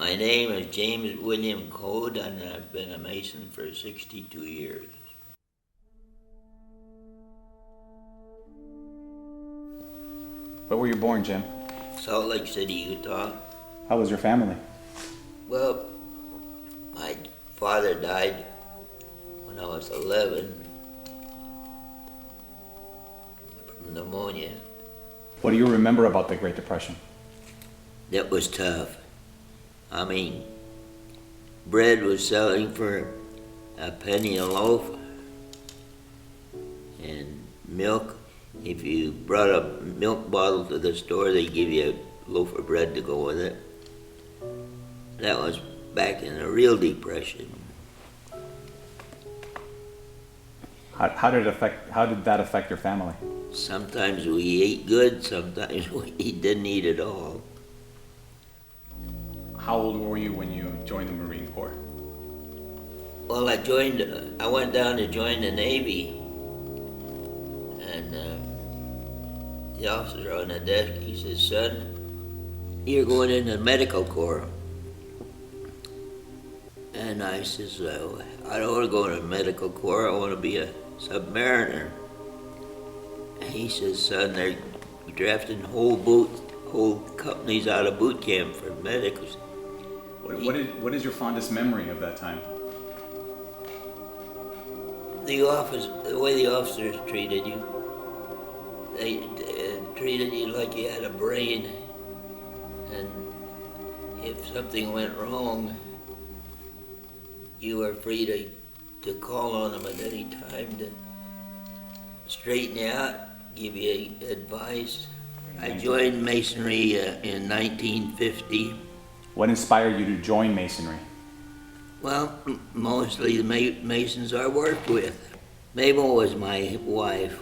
My name is James William Coad, and I've been a Mason for 62 years. Where were you born, Jim? Salt Lake City, Utah. How was your family? Well, my father died when I was 11 from pneumonia. What do you remember about the Great Depression? That was tough. I mean, bread was selling for a penny a loaf, and milk, if you brought a milk bottle to the store, they give you a loaf of bread to go with it. That was back in the real depression. How did that affect your family? Sometimes we ate good, sometimes we didn't eat at all. How old were you when you joined the Marine Corps? Well, I went down to join the Navy, and the officer on the desk, he says, "Son, you're going in the medical corps." And I says, "I don't want to go in the medical corps, I want to be a submariner." And he says, "Son, they're drafting whole companies out of boot camp for medicals." What is your fondest memory of that time? The way the officers treated you. They treated you like you had a brain, and if something went wrong, you were free to call on them at any time to straighten you out, give you advice. I joined Masonry in 1950. What inspired you to join Masonry? Well, mostly the Masons I worked with. Mabel was my wife.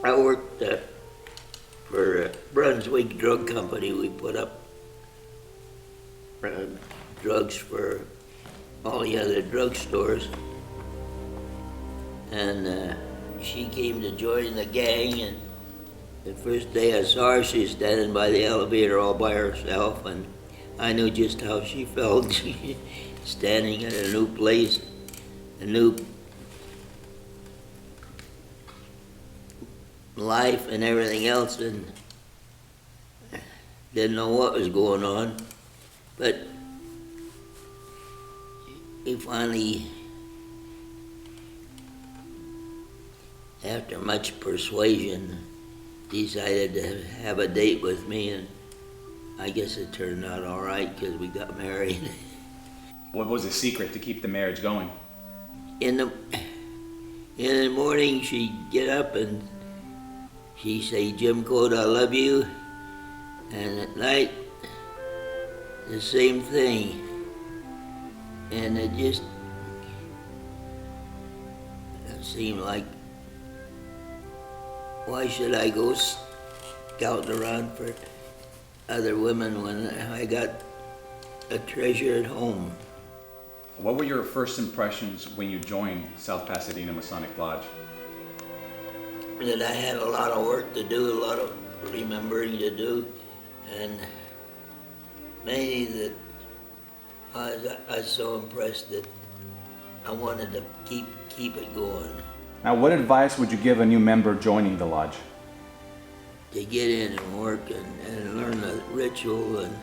I worked for Brunswick Drug Company. We put up drugs for all the other drugstores. And she came to join the gang, and the first day I saw her, she was standing by the elevator all by herself, and I knew just how she felt. Standing at a new place, a new life and everything else, and didn't know what was going on. But he finally, after much persuasion, decided to have a date with me, and I guess it turned out all right because we got married. What was the secret to keep the marriage going? In the morning, she'd get up and she'd say, "Jim Coad, I love you." And at night, the same thing. And it just seemed like, why should I go scouting around for other women when I got a treasure at home? What were your first impressions when you joined South Pasadena Masonic Lodge? That I had a lot of work to do, a lot of remembering to do, and mainly that I was so impressed that I wanted to keep it going. Now, what advice would you give a new member joining the lodge? To get in and work and learn the ritual and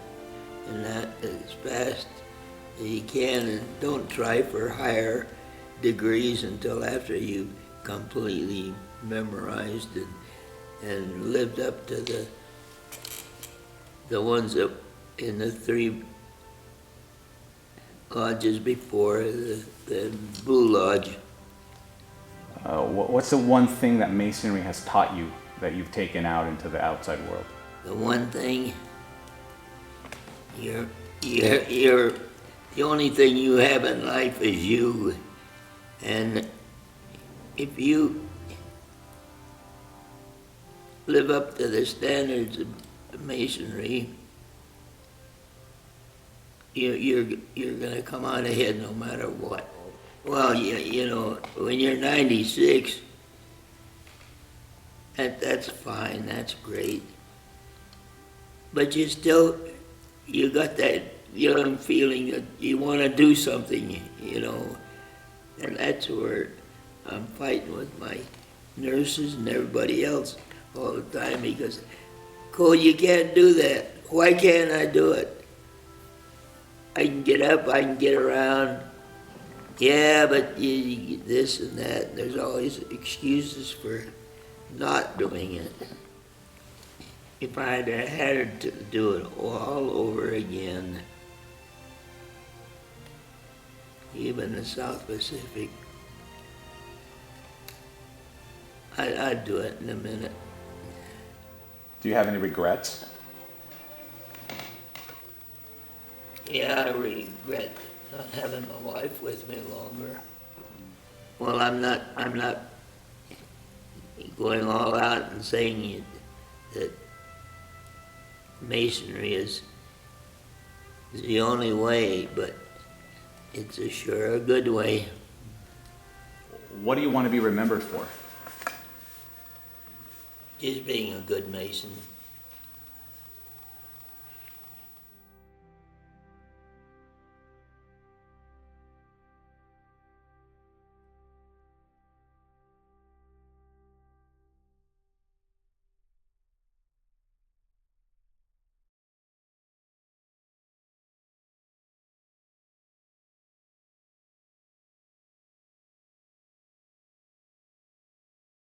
that as fast as you can, and don't try for higher degrees until after you completely memorized and lived up to the ones that in the three lodges before the Blue Lodge. What's the one thing that Masonry has taught you that you've taken out into the outside world? The one thing, you're the only thing you have in life is you, and if you live up to the standards of Masonry, you're going to come out ahead no matter what. Well, you know, when you're 96, that's fine, that's great. But you got that young feeling that you want to do something, you know. And that's where I'm fighting with my nurses and everybody else all the time because, Coad, you can't do that. Why can't I do it? I can get up, I can get around. Yeah, but this and that. And there's always excuses for not doing it. If I had to do it all over again, even the South Pacific, I'd do it in a minute. Do you have any regrets? Yeah, I regret not having my wife with me longer. Well, I'm not going all out and saying that Masonry is the only way, but it's a good way. What do you want to be remembered for? Just being a good Mason.